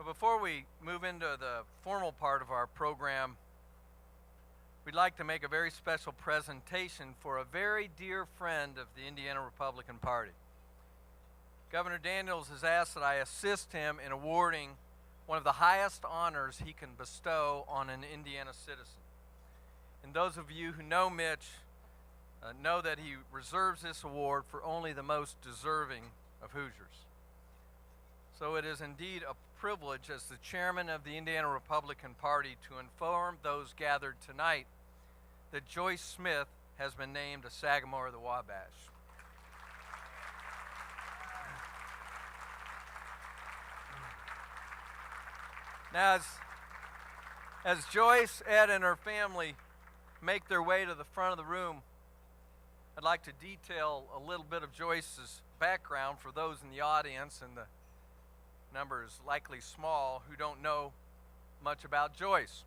But before we move into the formal part of our program, we'd like to make a very special presentation for a very dear friend of the Indiana Republican Party. Governor Daniels has asked that I assist him in awarding one of the highest honors he can bestow on an Indiana citizen. And those of you who know Mitch know that he reserves this award for only the most deserving of Hoosiers. So it is indeed a privilege as the chairman of the Indiana Republican Party to inform those gathered tonight that Joyce Smith has been named a Sagamore of the Wabash. Now, as Joyce, Ed, and her family make their way to the front of the room, I'd like to detail a little bit of Joyce's background for those in the audience, and the number is likely small, who don't know much about Joyce.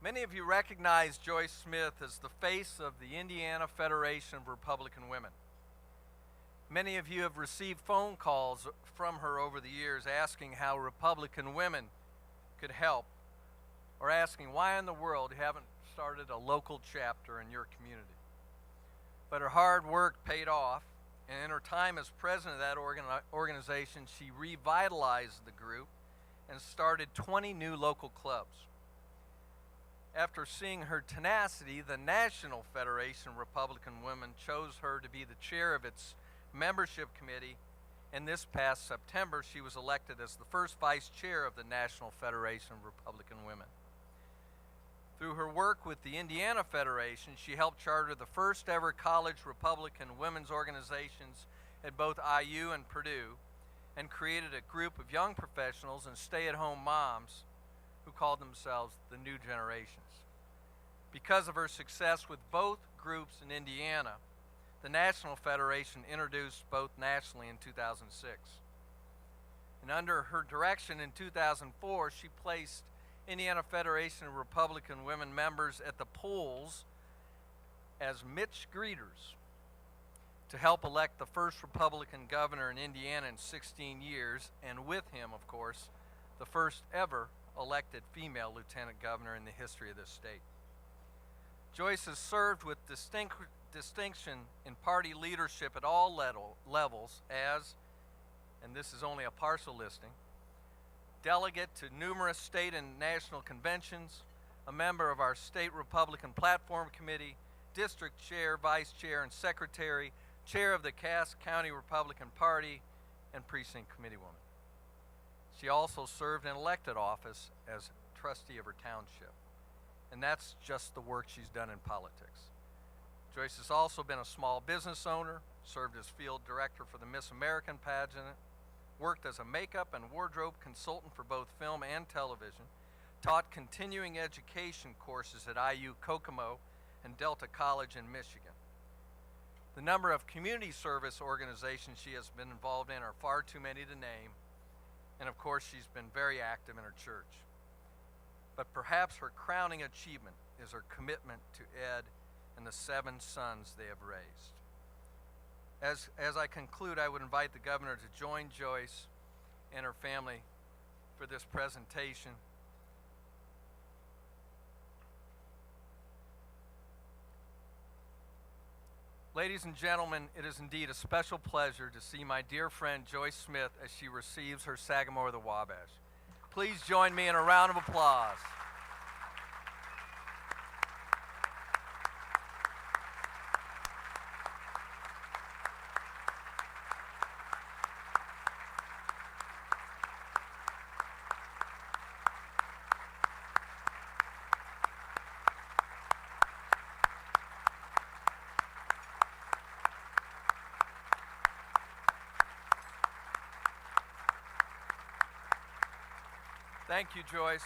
Many of you recognize Joyce Smith as the face of the Indiana Federation of Republican Women. Many of you have received phone calls from her over the years asking how Republican women could help, or asking why in the world you haven't started a local chapter in your community. But her hard work paid off, and in her time as president of that organization, she revitalized the group and started 20 new local clubs. After seeing her tenacity, the National Federation of Republican Women chose her to be the chair of its membership committee, and this past September she was elected as the first vice chair of the National Federation of Republican Women. Through her work with the Indiana Federation, she helped charter the first ever college Republican women's organizations at both IU and Purdue, and created a group of young professionals and stay-at-home moms who called themselves the New Generations. Because of her success with both groups in Indiana, the National Federation introduced both nationally in 2006. And under her direction in 2004, she placed Indiana Federation of Republican Women members at the polls as Mitch greeters to help elect the first Republican governor in Indiana in 16 years, and with him, of course, the first ever elected female lieutenant governor in the history of this state. Joyce has served with distinction in party leadership at all levels as, and this is only a partial listing, delegate to numerous state and national conventions, a member of our state Republican Platform Committee, district chair, vice chair, and secretary, chair of the Cass County Republican Party, and precinct committee woman. She also served in elected office as trustee of her township. And that's just the work she's done in politics. Joyce has also been a small business owner, served as field director for the Miss American pageant, worked as a makeup and wardrobe consultant for both film and television, taught continuing education courses at IU Kokomo and Delta College in Michigan. The number of community service organizations she has been involved in are far too many to name, and of course she's been very active in her church. But perhaps her crowning achievement is her commitment to Ed and the 7 sons they have raised. As I conclude, I would invite the governor to join Joyce and her family for this presentation. Ladies and gentlemen, it is indeed a special pleasure to see my dear friend Joyce Smith as she receives her Sagamore of the Wabash. Please join me in a round of applause. Thank you, Joyce.